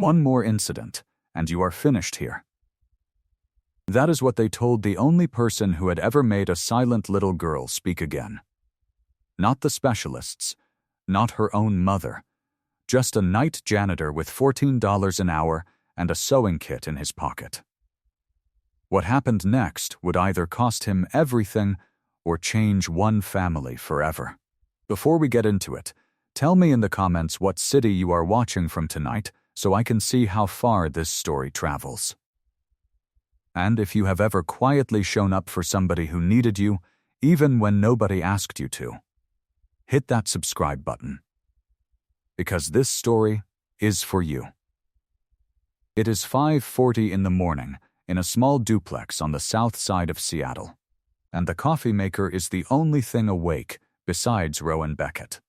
One more incident, and you are finished here. That is what they told the only person who had ever made a silent little girl speak again. Not the specialists, not her own mother, just a night janitor with $14 an hour and a sewing kit in his pocket. What happened next would either cost him everything or change one family forever. Before we get into it, tell me in the comments what city you are watching from tonight so I can see how far this story travels. And if you have ever quietly shown up for somebody who needed you, even when nobody asked you to, hit that subscribe button. Because this story is for you. It is 5:40 in the morning in a small duplex on the south side of Seattle, and the coffee maker is the only thing awake besides Rowan Beckett.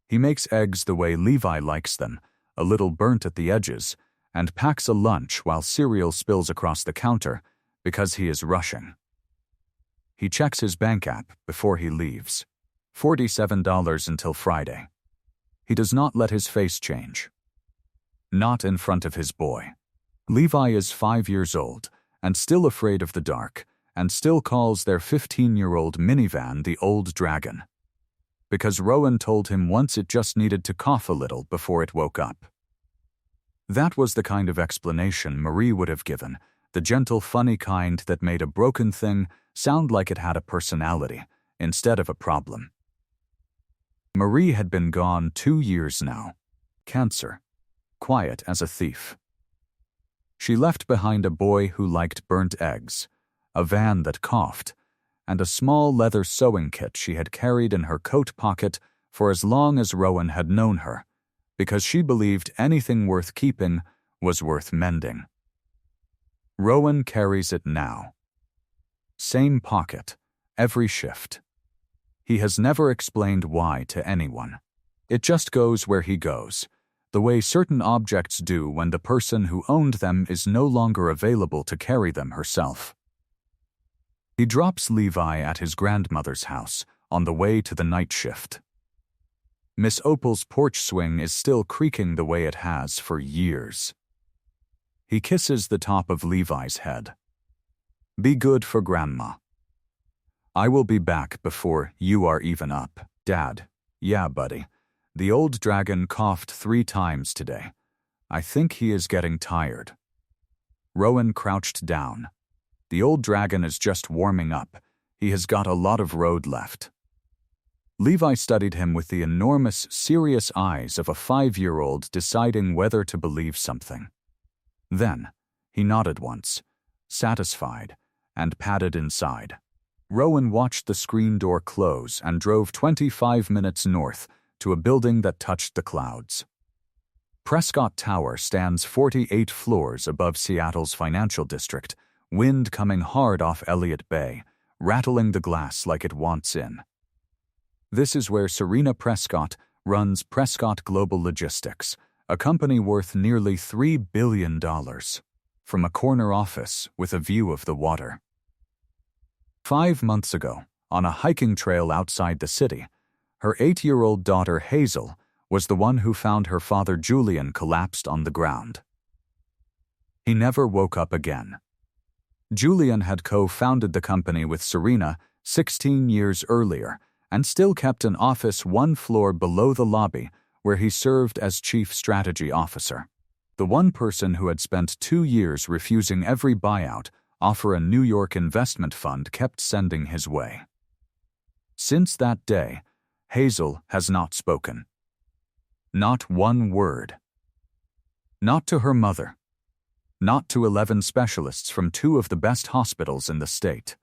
He makes eggs the way Levi likes them, a little burnt at the edges, and packs a lunch while cereal spills across the counter because he is rushing. He checks his bank app before he leaves. $47 until Friday. He does not let his face change. Not in front of his boy. Levi is 5 years old and still afraid of the dark and still calls their 15-year-old minivan the Old Dragon. Because Rowan told him once it just needed to cough a little before it woke up. That was the kind of explanation Marie would have given, the gentle, funny kind that made a broken thing sound like it had a personality instead of a problem. Marie had been gone 2 years now. Cancer. Quiet as a thief. She left behind a boy who liked burnt eggs, a van that coughed, and a small leather sewing kit she had carried in her coat pocket for as long as Rowan had known her, because she believed anything worth keeping was worth mending. Rowan carries it now. Same pocket, every shift. He has never explained why to anyone. It just goes where he goes, the way certain objects do when the person who owned them is no longer available to carry them herself. He drops Levi at his grandmother's house on the way to the night shift. Miss Opal's porch swing is still creaking the way it has for years. He kisses the top of Levi's head. Be good for Grandma. I will be back before you are even up, Dad. Yeah, buddy. The Old Dragon coughed 3 times today. I think he is getting tired. Rowan crouched down. The Old Dragon is just warming up. He has got a lot of road left. Levi studied him with the enormous, serious eyes of a 5-year-old deciding whether to believe something. Then, he nodded once, satisfied, and padded inside. Rowan watched the screen door close and drove 25 minutes north to a building that touched the clouds. Prescott Tower stands 48 floors above Seattle's financial district, wind coming hard off Elliott Bay, rattling the glass like it wants in. This is where Serena Prescott runs Prescott Global Logistics, a company worth nearly $3 billion, from a corner office with a view of the water. 5 months ago, on a hiking trail outside the city, her 8-year-old daughter Hazel was the one who found her father Julian collapsed on the ground. He never woke up again. Julian had co-founded the company with Serena 16 years earlier and still kept an office 1 floor below the lobby where he served as chief strategy officer. The one person who had spent 2 years refusing every buyout offer a New York investment fund kept sending his way. Since that day, Hazel has not spoken. Not one word. Not to her mother. Not to 11 specialists from 2 of the best hospitals in the state.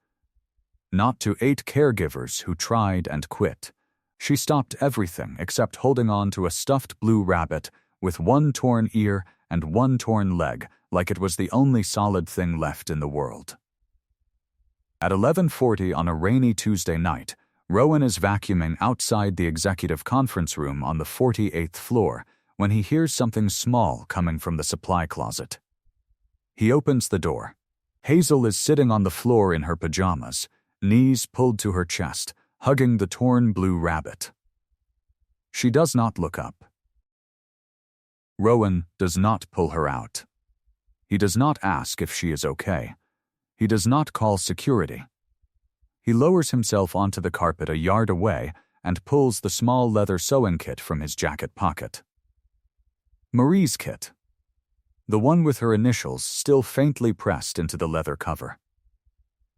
Not to 8 caregivers who tried and quit. She stopped everything except holding on to a stuffed blue rabbit with 1 torn ear and 1 torn leg like it was the only solid thing left in the world. At 11:40 on a rainy Tuesday night, Rowan is vacuuming outside the executive conference room on the 48th floor when he hears something small coming from the supply closet. He opens the door. Hazel is sitting on the floor in her pajamas, knees pulled to her chest, hugging the torn blue rabbit. She does not look up. Rowan does not pull her out. He does not ask if she is okay. He does not call security. He lowers himself onto the carpet a yard away and pulls the small leather sewing kit from his jacket pocket. Marie's kit. The one with her initials still faintly pressed into the leather cover.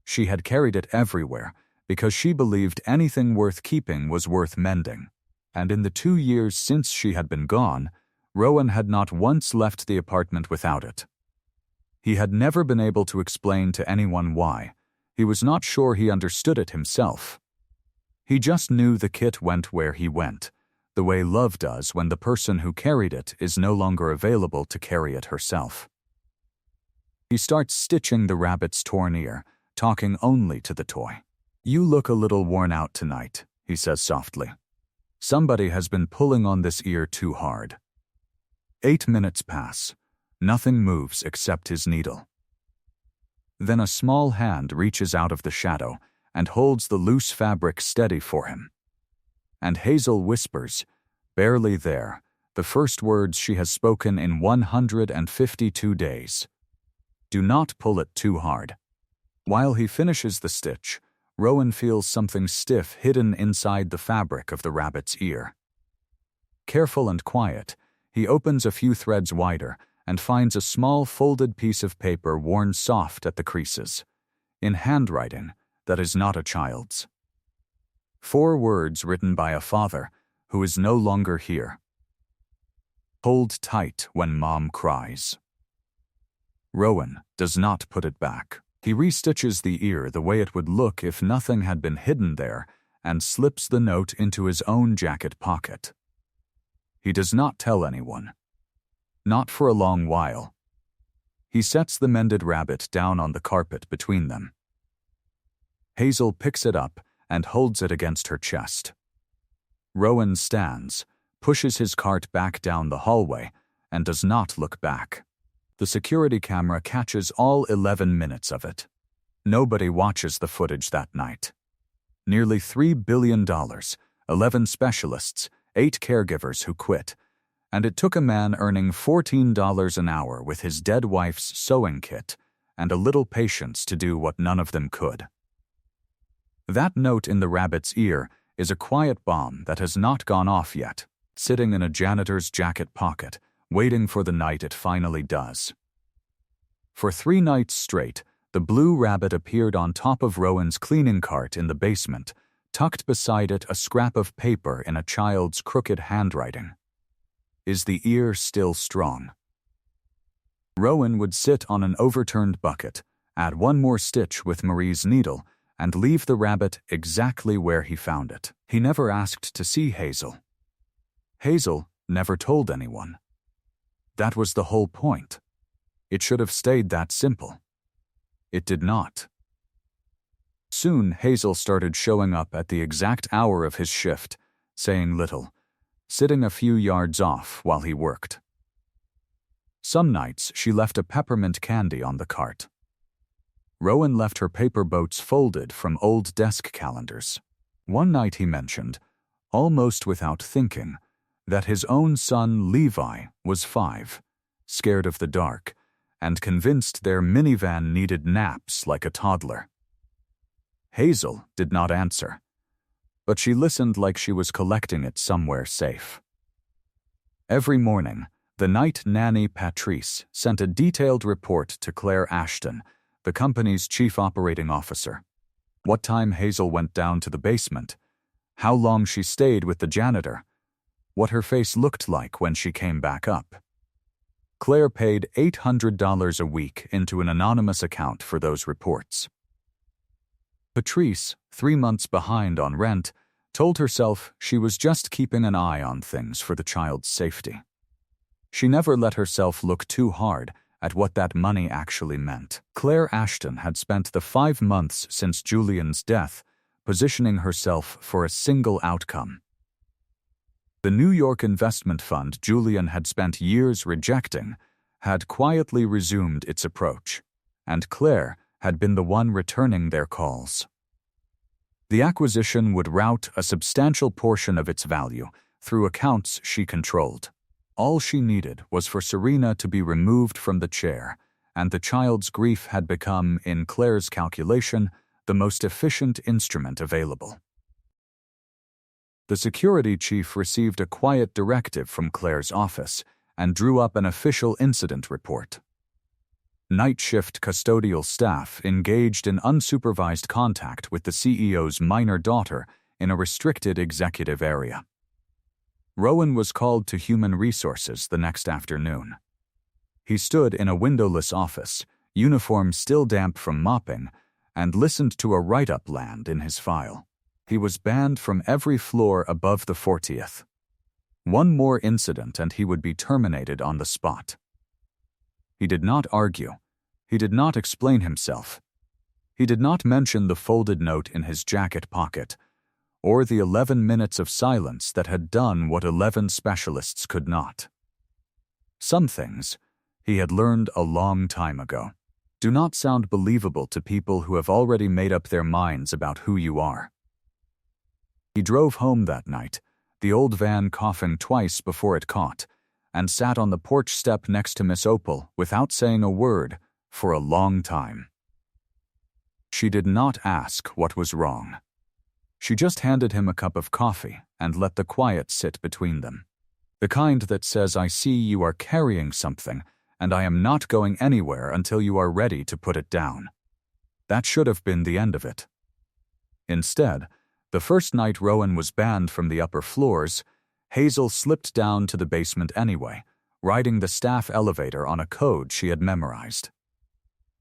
She had carried it everywhere because she believed anything worth keeping was worth mending, and in the 2 years since she had been gone, Rowan had not once left the apartment without it. He had never been able to explain to anyone why. He was not sure he understood it himself. He just knew the kit went where he went, the way love does when the person who carried it is no longer available to carry it herself. He starts stitching the rabbit's torn ear, talking only to the toy. "You look a little worn out tonight," he says softly. "Somebody has been pulling on this ear too hard." 8 minutes pass. Nothing moves except his needle. Then a small hand reaches out of the shadow and holds the loose fabric steady for him. And Hazel whispers, barely there, the first words she has spoken in 152 days. "Do not pull it too hard." While he finishes the stitch, Rowan feels something stiff hidden inside the fabric of the rabbit's ear. Careful and quiet, he opens a few threads wider and finds a small folded piece of paper worn soft at the creases, in handwriting that is not a child's. 4 words written by a father who is no longer here. "Hold tight when Mom cries." Rowan does not put it back. He restitches the ear the way it would look if nothing had been hidden there and slips the note into his own jacket pocket. He does not tell anyone. Not for a long while. He sets the mended rabbit down on the carpet between them. Hazel picks it up and holds it against her chest. Rowan stands, pushes his cart back down the hallway, and does not look back. The security camera catches all 11 minutes of it. Nobody watches the footage that night. Nearly $3 billion, 11 specialists, 8 caregivers who quit, and it took a man earning $14 an hour with his dead wife's sewing kit and a little patience to do what none of them could. That note in the rabbit's ear is a quiet bomb that has not gone off yet, sitting in a janitor's jacket pocket, waiting for the night it finally does. For 3 nights straight, the blue rabbit appeared on top of Rowan's cleaning cart in the basement, tucked beside it a scrap of paper in a child's crooked handwriting. Is the ear still strong? Rowan would sit on an overturned bucket, add 1 more stitch with Marie's needle, and leave the rabbit exactly where he found it. He never asked to see Hazel. Hazel never told anyone. That was the whole point. It should have stayed that simple. It did not. Soon Hazel started showing up at the exact hour of his shift, saying little, sitting a few yards off while he worked. Some nights she left a peppermint candy on the cart. Rowan left her paper boats folded from old desk calendars. One night he mentioned, almost without thinking, that his own son Levi was 5, scared of the dark, and convinced their minivan needed naps like a toddler. Hazel did not answer, but she listened like she was collecting it somewhere safe. Every morning, the night nanny Patrice sent a detailed report to Claire Ashton, the company's chief operating officer. What time Hazel went down to the basement, how long she stayed with the janitor, what her face looked like when she came back up. Claire paid $800 a week into an anonymous account for those reports. Patrice, 3 months behind on rent, told herself she was just keeping an eye on things for the child's safety. She never let herself look too hard at what that money actually meant. Claire Ashton had spent the 5 months since Julian's death positioning herself for a single outcome. The New York investment fund Julian had spent years rejecting had quietly resumed its approach, and Claire had been the one returning their calls. The acquisition would route a substantial portion of its value through accounts she controlled. All she needed was for Serena to be removed from the chair, and the child's grief had become, in Claire's calculation, the most efficient instrument available. The security chief received a quiet directive from Claire's office and drew up an official incident report. Night shift custodial staff engaged in unsupervised contact with the CEO's minor daughter in a restricted executive area. Rowan was called to human resources the next afternoon. He stood in a windowless office, uniform still damp from mopping, and listened to a write-up land in his file. He was banned from every floor above the 40th. One more incident and he would be terminated on the spot. He did not argue. He did not explain himself. He did not mention the folded note in his jacket pocket, or the 11 minutes of silence that had done what 11 specialists could not. Some things, he had learned a long time ago, do not sound believable to people who have already made up their minds about who you are. He drove home that night, the old van coughing twice before it caught, and sat on the porch step next to Miss Opal without saying a word for a long time. She did not ask what was wrong. She just handed him a cup of coffee and let the quiet sit between them. The kind that says, "I see you are carrying something, and I am not going anywhere until you are ready to put it down." That should have been the end of it. Instead, the first night Rowan was banned from the upper floors, Hazel slipped down to the basement anyway, riding the staff elevator on a code she had memorized.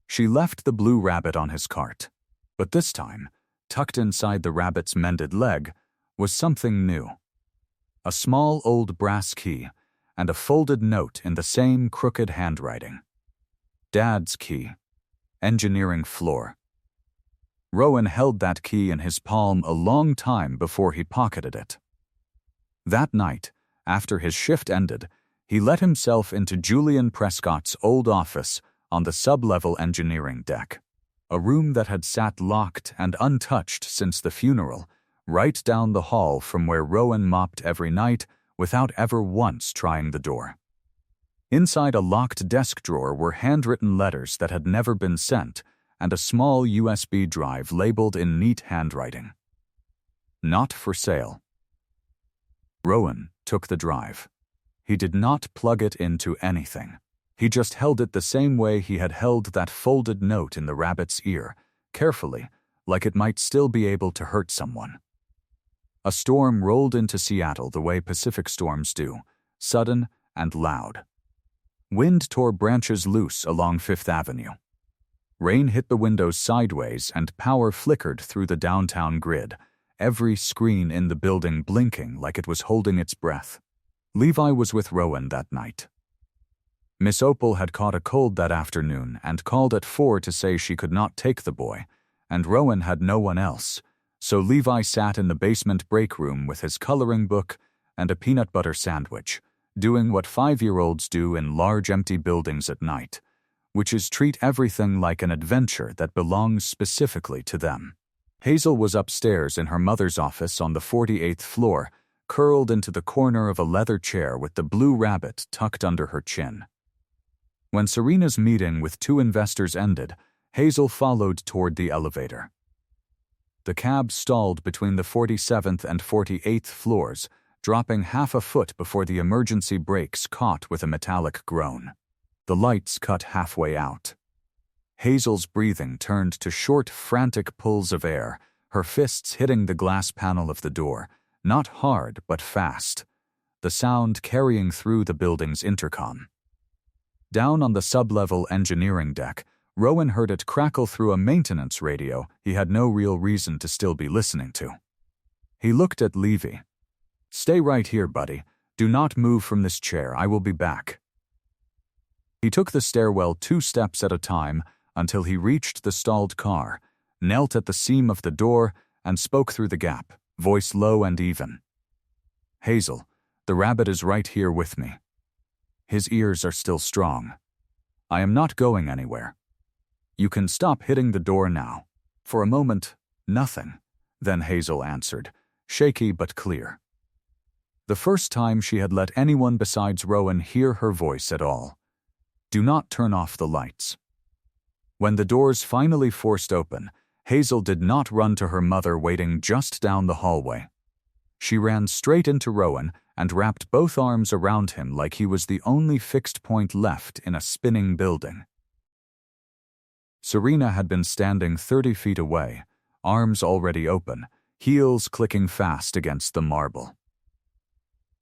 She left the blue rabbit on his cart, but this time, tucked inside the rabbit's mended leg, was something new. A small old brass key and a folded note in the same crooked handwriting. Dad's key. Engineering floor. Rowan held that key in his palm a long time before he pocketed it. That night, after his shift ended, he let himself into Julian Prescott's old office on the sub-level engineering deck, a room that had sat locked and untouched since the funeral, right down the hall from where Rowan mopped every night without ever once trying the door. Inside a locked desk drawer were handwritten letters that had never been sent and a small USB drive labeled in neat handwriting. Not for sale. Rowan took the drive. He did not plug it into anything. He just held it the same way he had held that folded note in the rabbit's ear, carefully, like it might still be able to hurt someone. A storm rolled into Seattle the way Pacific storms do, sudden and loud. Wind tore branches loose along Fifth Avenue. Rain hit the windows sideways and power flickered through the downtown grid, every screen in the building blinking like it was holding its breath. Levi was with Rowan that night. Miss Opal had caught a cold that afternoon and called at 4 to say she could not take the boy, and Rowan had no one else, so Levi sat in the basement break room with his coloring book and a peanut butter sandwich, doing what 5-year-olds do in large empty buildings at night, which is treat everything like an adventure that belongs specifically to them. Hazel was upstairs in her mother's office on the 48th floor, curled into the corner of a leather chair with the blue rabbit tucked under her chin. When Serena's meeting with 2 investors ended, Hazel followed toward the elevator. The cab stalled between the 47th and 48th floors, dropping half a foot before the emergency brakes caught with a metallic groan. The lights cut halfway out. Hazel's breathing turned to short, frantic pulls of air, her fists hitting the glass panel of the door, not hard but fast, the sound carrying through the building's intercom. Down on the sub-level engineering deck, Rowan heard it crackle through a maintenance radio he had no real reason to still be listening to. He looked at Levy. "Stay right here, buddy. Do not move from this chair. I will be back." He took the stairwell 2 steps at a time until he reached the stalled car, knelt at the seam of the door, and spoke through the gap, voice low and even. "Hazel, the rabbit is right here with me." His ears are still strong. "I am not going anywhere. You can stop hitting the door now." For a moment, nothing. Then Hazel answered, shaky but clear. The first time she had let anyone besides Rowan hear her voice at all. "Do not turn off the lights." When the doors finally forced open, Hazel did not run to her mother waiting just down the hallway. She ran straight into Rowan and wrapped both arms around him like he was the only fixed point left in a spinning building. Serena had been standing 30 feet away, arms already open, heels clicking fast against the marble.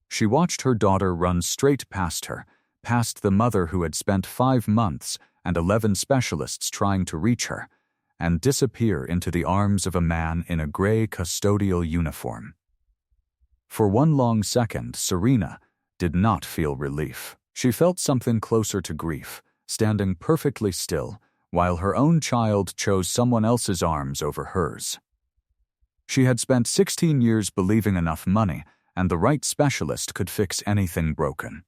She watched her daughter run straight past her, past the mother who had spent 5 months and 11 specialists trying to reach her, and disappear into the arms of a man in a gray custodial uniform. For one long second, Serena did not feel relief. She felt something closer to grief, standing perfectly still, while her own child chose someone else's arms over hers. She had spent 16 years believing enough money and the right specialist could fix anything broken.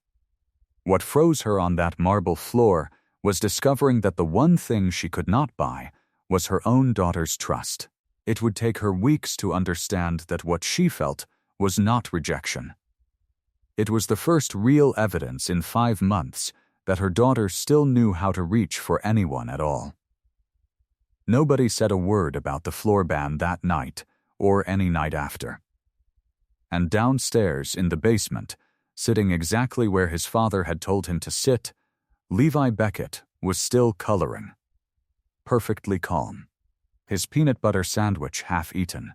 What froze her on that marble floor was discovering that the one thing she could not buy was her own daughter's trust. It would take her weeks to understand that what she felt was not rejection. It was the first real evidence in 5 months that her daughter still knew how to reach for anyone at all. Nobody said a word about the floor ban that night or any night after. And downstairs in the basement, sitting exactly where his father had told him to sit, Levi Beckett was still coloring. Perfectly calm. His peanut butter sandwich half-eaten.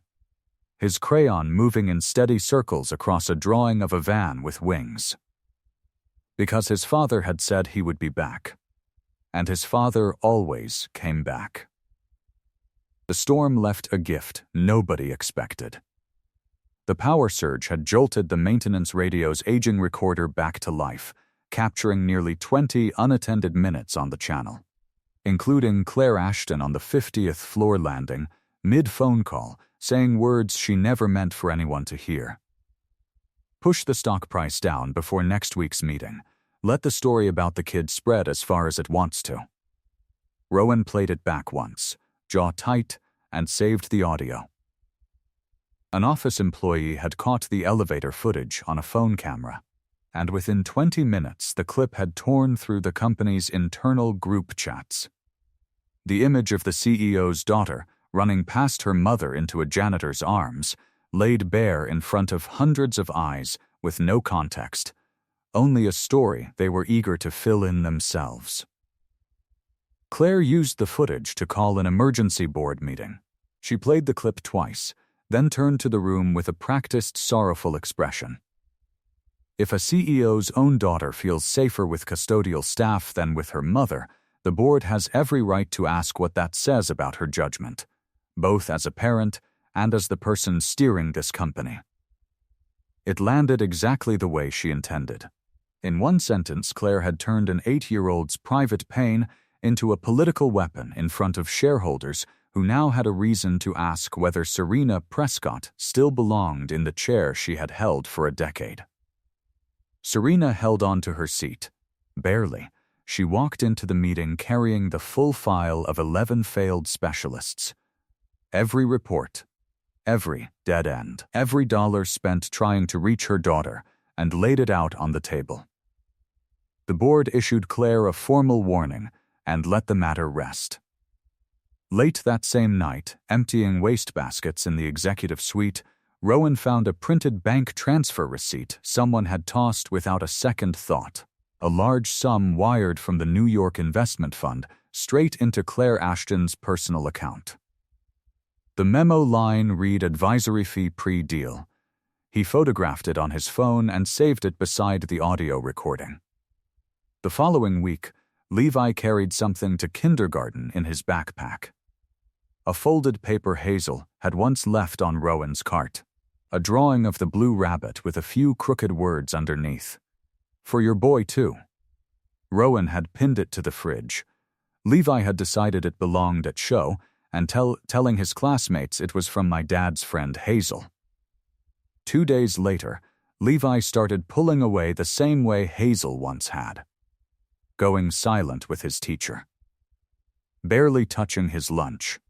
His crayon moving in steady circles across a drawing of a van with wings. Because his father had said he would be back. And his father always came back. The storm left a gift nobody expected. The power surge had jolted the maintenance radio's aging recorder back to life, capturing nearly 20 unattended minutes on the channel, including Claire Ashton on the 50th floor landing, mid-phone call, saying words she never meant for anyone to hear. Push the stock price down before next week's meeting. Let the story about the kid spread as far as it wants to. Rowan played it back once, jaw tight, and saved the audio. An office employee had caught the elevator footage on a phone camera, and within 20 minutes the clip had torn through the company's internal group chats. The image of the CEO's daughter running past her mother into a janitor's arms, laid bare in front of hundreds of eyes with no context, only a story they were eager to fill in themselves. Claire used the footage to call an emergency board meeting. She played the clip twice, then turned to the room with a practiced, sorrowful expression. If a CEO's own daughter feels safer with custodial staff than with her mother, the board has every right to ask what that says about her judgment, both as a parent and as the person steering this company. It landed exactly the way she intended. In one sentence, Claire had turned an 8-year-old's private pain into a political weapon in front of shareholders who now had a reason to ask whether Serena Prescott still belonged in the chair she had held for a decade. Serena held on to her seat. Barely. She walked into the meeting carrying the full file of 11 failed specialists. Every report, every dead end, every dollar spent trying to reach her daughter, and laid it out on the table. The board issued Claire a formal warning and let the matter rest. Late that same night, emptying wastebaskets in the executive suite, Rowan found a printed bank transfer receipt someone had tossed without a second thought, a large sum wired from the New York investment fund straight into Claire Ashton's personal account. The memo line read advisory fee pre-deal. He photographed it on his phone and saved it beside the audio recording. The following week, Levi carried something to kindergarten in his backpack. A folded paper Hazel had once left on Rowan's cart, a drawing of the blue rabbit with a few crooked words underneath. For your boy, too. Rowan had pinned it to the fridge. Levi had decided it belonged at show, and telling his classmates it was from my dad's friend Hazel. 2 days later, Levi started pulling away the same way Hazel once had, going silent with his teacher, barely touching his lunch.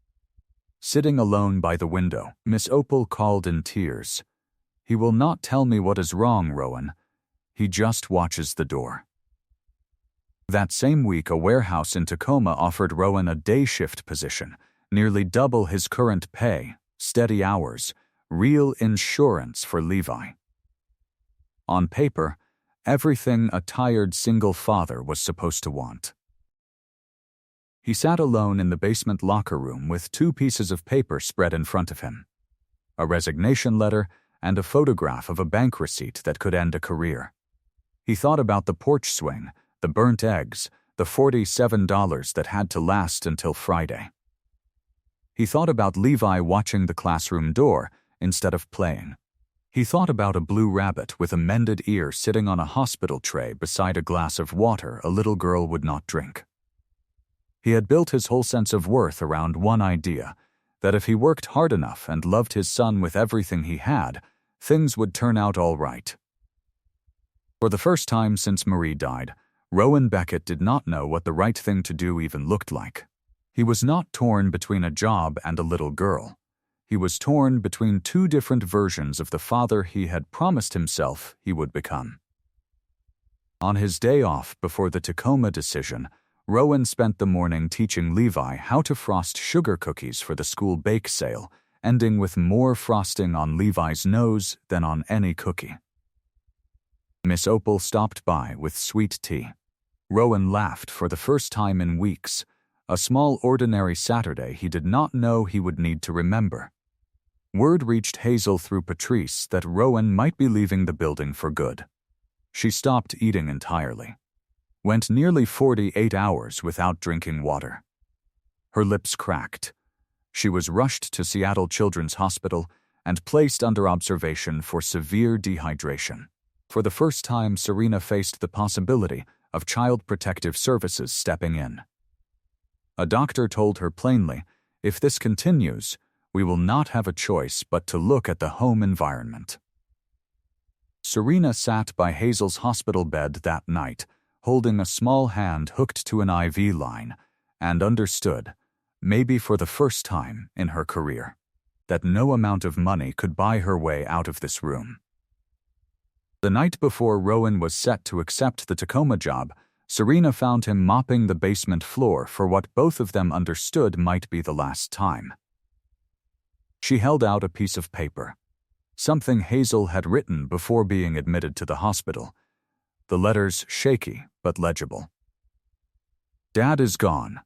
Sitting alone by the window, Miss Opal called in tears. He will not tell me what is wrong, Rowan. He just watches the door. That same week, a warehouse in Tacoma offered Rowan a day shift position, nearly double his current pay, steady hours, real insurance for Levi. On paper, everything a tired single father was supposed to want. He sat alone in the basement locker room with 2 pieces of paper spread in front of him: a resignation letter and a photograph of a bank receipt that could end a career. He thought about the porch swing, the burnt eggs, the $47 that had to last until Friday. He thought about Levi watching the classroom door instead of playing. He thought about a blue rabbit with a mended ear sitting on a hospital tray beside a glass of water a little girl would not drink. He had built his whole sense of worth around one idea, that if he worked hard enough and loved his son with everything he had, things would turn out all right. For the first time since Marie died, Rowan Beckett did not know what the right thing to do even looked like. He was not torn between a job and a little girl. He was torn between 2 different versions of the father he had promised himself he would become. On his day off before the Tacoma decision, Rowan spent the morning teaching Levi how to frost sugar cookies for the school bake sale, ending with more frosting on Levi's nose than on any cookie. Miss Opal stopped by with sweet tea. Rowan laughed for the first time in weeks, a small ordinary Saturday he did not know he would need to remember. Word reached Hazel through Patrice that Rowan might be leaving the building for good. She stopped eating entirely. Went nearly 48 hours without drinking water. Her lips cracked. She was rushed to Seattle Children's Hospital and placed under observation for severe dehydration. For the first time, Serena faced the possibility of Child Protective Services stepping in. A doctor told her plainly, "If this continues, we will not have a choice but to look at the home environment." Serena sat by Hazel's hospital bed that night, holding a small hand hooked to an IV line, and understood, maybe for the first time in her career, that no amount of money could buy her way out of this room. The night before Rowan was set to accept the Tacoma job, Serena found him mopping the basement floor for what both of them understood might be the last time. She held out a piece of paper, something Hazel had written before being admitted to the hospital, the letters shaky but legible. "Dad is gone,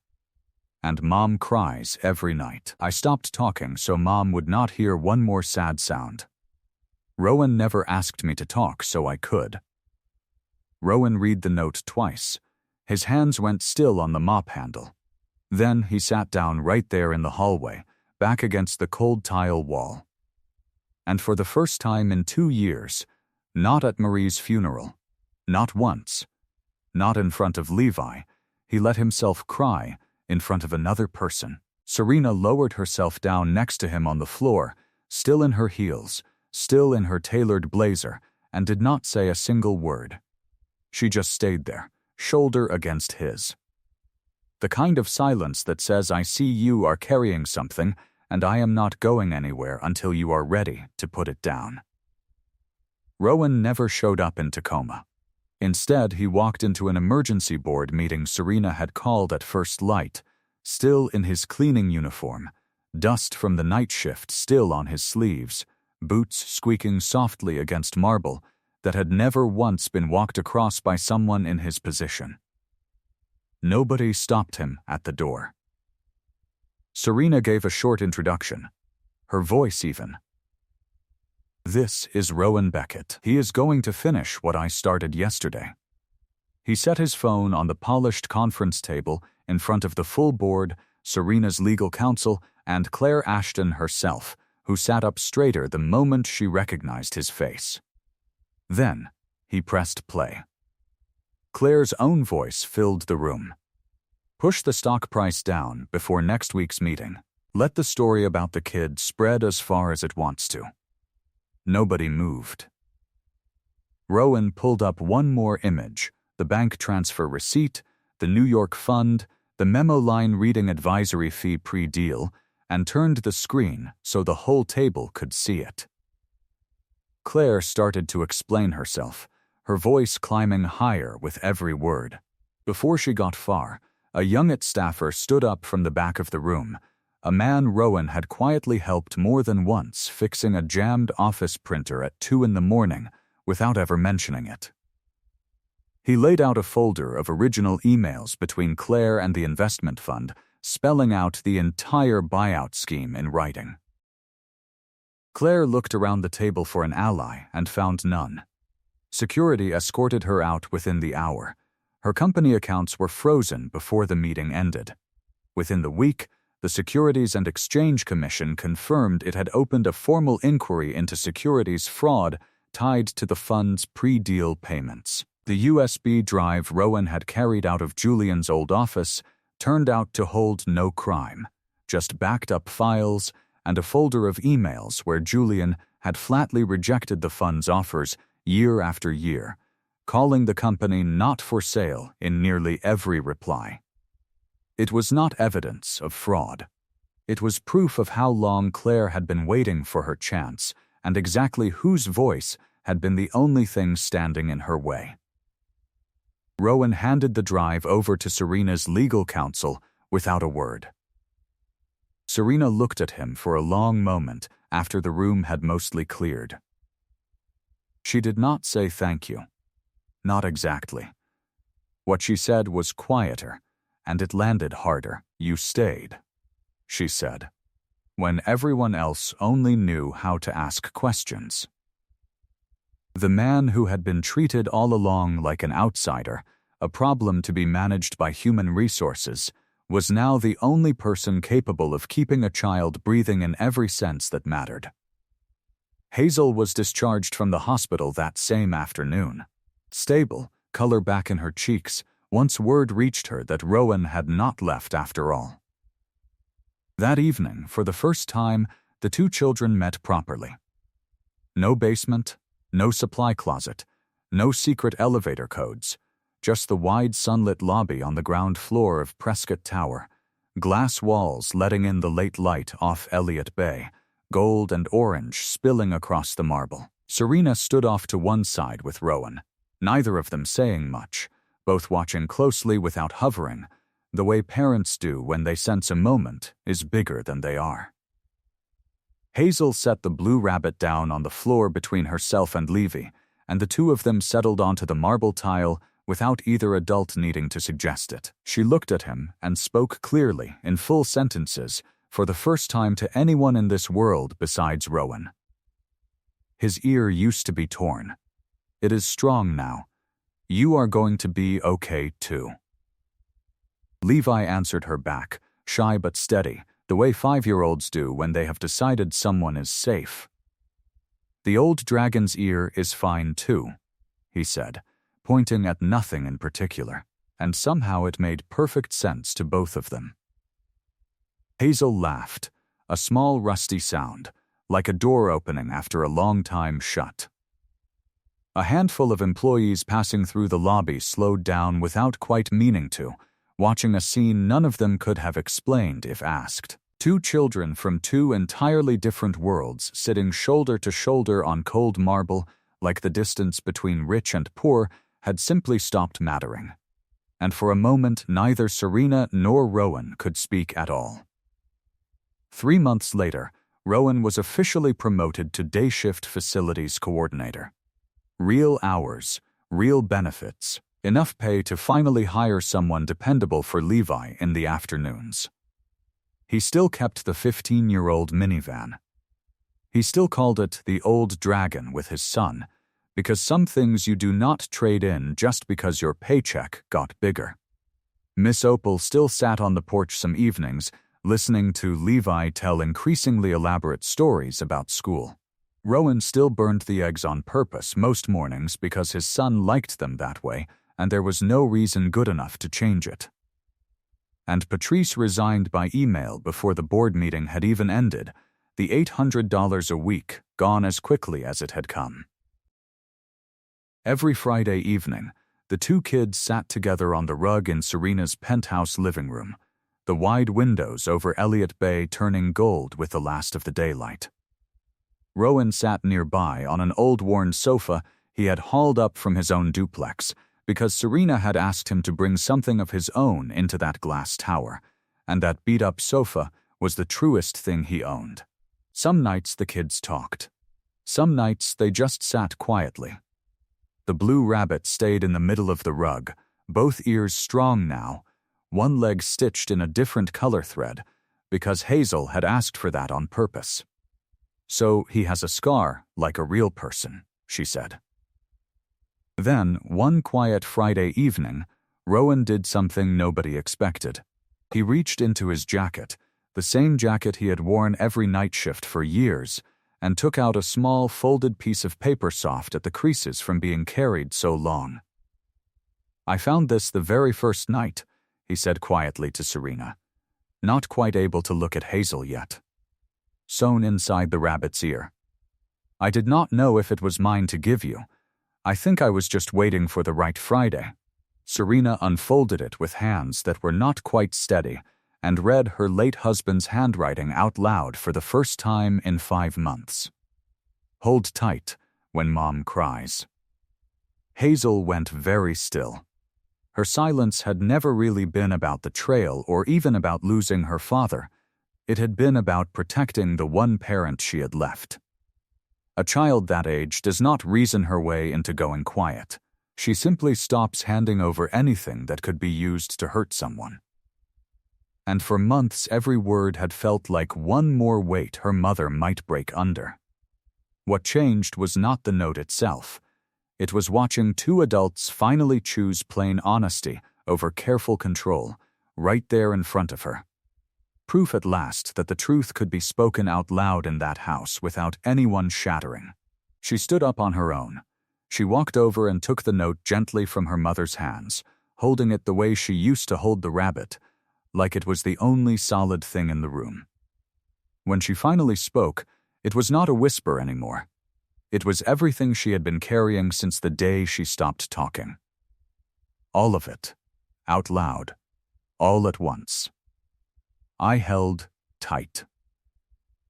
and Mom cries every night. I stopped talking so Mom would not hear one more sad sound. Rowan never asked me to talk, so I could." Rowan read the note twice. His hands went still on the mop handle. Then he sat down right there in the hallway, back against the cold tile wall. And for the first time in 2 years, not at Marie's funeral, not once, not in front of Levi, he let himself cry in front of another person. Serena lowered herself down next to him on the floor, still in her heels, still in her tailored blazer, and did not say a single word. She just stayed there, shoulder against his. The kind of silence that says, "I see you are carrying something, and I am not going anywhere until you are ready to put it down." Rowan never showed up in Tacoma. Instead, he walked into an emergency board meeting Serena had called at first light, still in his cleaning uniform, dust from the night shift still on his sleeves, boots squeaking softly against marble that had never once been walked across by someone in his position. Nobody stopped him at the door. Serena gave a short introduction, her voice even. "This is Rowan Beckett. He is going to finish what I started yesterday." He set his phone on the polished conference table in front of the full board, Serena's legal counsel, and Claire Ashton herself, who sat up straighter the moment she recognized his face. Then he pressed play. Claire's own voice filled the room. "Push the stock price down before next week's meeting. Let the story about the kid spread as far as it wants to." Nobody moved. Rowan pulled up one more image, the bank transfer receipt, the New York fund, the memo line reading advisory fee pre-deal, and turned the screen so the whole table could see it. Claire started to explain herself, her voice climbing higher with every word. Before she got far, a young staffer stood up from the back of the room, a man Rowan had quietly helped more than once fixing a jammed office printer at 2 in the morning without ever mentioning it. He laid out a folder of original emails between Claire and the investment fund, spelling out the entire buyout scheme in writing. Claire looked around the table for an ally and found none. Security escorted her out within the hour. Her company accounts were frozen before the meeting ended. Within the week, the Securities and Exchange Commission confirmed it had opened a formal inquiry into securities fraud tied to the fund's pre-deal payments. The USB drive Rowan had carried out of Julian's old office turned out to hold no crime, just backed-up files and a folder of emails where Julian had flatly rejected the fund's offers year after year, calling the company not for sale in nearly every reply. It was not evidence of fraud. It was proof of how long Claire had been waiting for her chance and exactly whose voice had been the only thing standing in her way. Rowan handed the drive over to Serena's legal counsel without a word. Serena looked at him for a long moment after the room had mostly cleared. She did not say thank you. Not exactly. What she said was quieter, and it landed harder. "You stayed," she said, when everyone else only knew how to ask questions. The man who had been treated all along like an outsider, a problem to be managed by human resources, was now the only person capable of keeping a child breathing in every sense that mattered. Hazel was discharged from the hospital that same afternoon. Stable, color back in her cheeks, once word reached her that Rowan had not left after all. That evening, for the first time, the two children met properly. No basement, no supply closet, no secret elevator codes, just the wide sunlit lobby on the ground floor of Prescott Tower, glass walls letting in the late light off Elliott Bay, gold and orange spilling across the marble. Serena stood off to one side with Rowan, neither of them saying much, both watching closely without hovering, the way parents do when they sense a moment is bigger than they are. Hazel set the blue rabbit down on the floor between herself and Levy, and the two of them settled onto the marble tile without either adult needing to suggest it. She looked at him and spoke clearly, in full sentences, for the first time to anyone in this world besides Rowan. His ear used to be torn. It is strong now. You are going to be okay too. Levi answered her back, shy but steady, the way 5-year-olds do when they have decided someone is safe. The old dragon's ear is fine too, he said, pointing at nothing in particular, and somehow it made perfect sense to both of them. Hazel laughed, a small rusty sound, like a door opening after a long time shut. A handful of employees passing through the lobby slowed down without quite meaning to, watching a scene none of them could have explained if asked. Two children from two entirely different worlds sitting shoulder to shoulder on cold marble, like the distance between rich and poor, had simply stopped mattering. And for a moment neither Serena nor Rowan could speak at all. 3 months later, Rowan was officially promoted to day shift facilities coordinator. Real hours, real benefits, enough pay to finally hire someone dependable for Levi in the afternoons. He still kept the 15-year-old minivan. He still called it the Old Dragon with his son, because some things you do not trade in just because your paycheck got bigger. Miss Opal still sat on the porch some evenings, listening to Levi tell increasingly elaborate stories about school. Rowan still burned the eggs on purpose most mornings because his son liked them that way, and there was no reason good enough to change it. And Patrice resigned by email before the board meeting had even ended, the $800 a week gone as quickly as it had come. Every Friday evening, the two kids sat together on the rug in Serena's penthouse living room, the wide windows over Elliott Bay turning gold with the last of the daylight. Rowan sat nearby on an old worn sofa he had hauled up from his own duplex because Serena had asked him to bring something of his own into that glass tower, and that beat-up sofa was the truest thing he owned. Some nights the kids talked. Some nights they just sat quietly. The blue rabbit stayed in the middle of the rug, both ears strong now, one leg stitched in a different color thread, because Hazel had asked for that on purpose. "So he has a scar, like a real person," she said. Then, one quiet Friday evening, Rowan did something nobody expected. He reached into his jacket, the same jacket he had worn every night shift for years, and took out a small folded piece of paper soft at the creases from being carried so long. "I found this the very first night," he said quietly to Serena, not quite able to look at Hazel yet. Sewn inside the rabbit's ear. "I did not know if it was mine to give you. I think I was just waiting for the right Friday." Serena unfolded it with hands that were not quite steady and read her late husband's handwriting out loud for the first time in 5 months. "Hold tight when Mom cries." Hazel went very still. Her silence had never really been about the trail or even about losing her father. It had been about protecting the one parent she had left. A child that age does not reason her way into going quiet. She simply stops handing over anything that could be used to hurt someone. And for months every word had felt like one more weight her mother might break under. What changed was not the note itself. It was watching 2 adults finally choose plain honesty over careful control, right there in front of her. Proof at last that the truth could be spoken out loud in that house without anyone shattering. She stood up on her own. She walked over and took the note gently from her mother's hands, holding it the way she used to hold the rabbit, like it was the only solid thing in the room. When she finally spoke, it was not a whisper anymore. It was everything she had been carrying since the day she stopped talking. All of it, out loud, all at once. I held tight.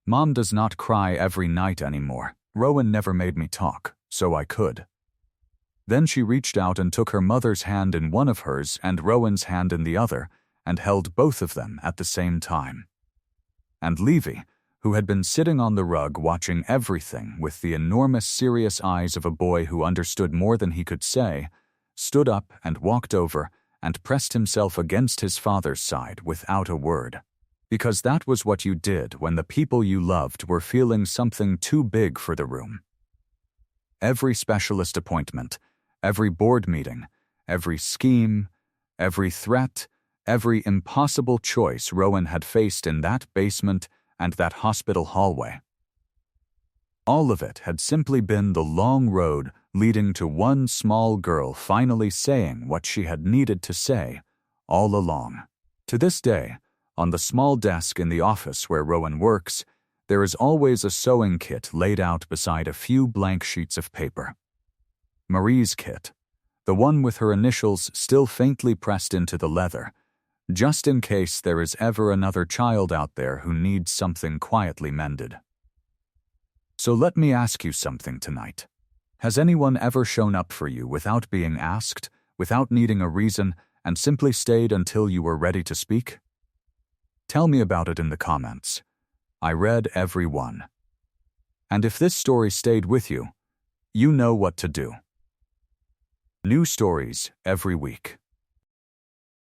Mom does not cry every night anymore. Rowan never made me talk, so I could. Then she reached out and took her mother's hand in one of hers and Rowan's hand in the other, and held both of them at the same time. And Levy, who had been sitting on the rug watching everything with the enormous serious eyes of a boy who understood more than he could say, stood up and walked over and pressed himself against his father's side without a word. Because that was what you did when the people you loved were feeling something too big for the room. Every specialist appointment, every board meeting, every scheme, every threat, every impossible choice Rowan had faced in that basement and that hospital hallway. All of it had simply been the long road leading to one small girl finally saying what she had needed to say all along. To this day, on the small desk in the office where Rowan works, there is always a sewing kit laid out beside a few blank sheets of paper. Marie's kit, the one with her initials still faintly pressed into the leather, just in case there is ever another child out there who needs something quietly mended. So let me ask you something tonight. Has anyone ever shown up for you without being asked, without needing a reason, and simply stayed until you were ready to speak? Tell me about it in the comments. I read every one. And if this story stayed with you, you know what to do. New stories every week.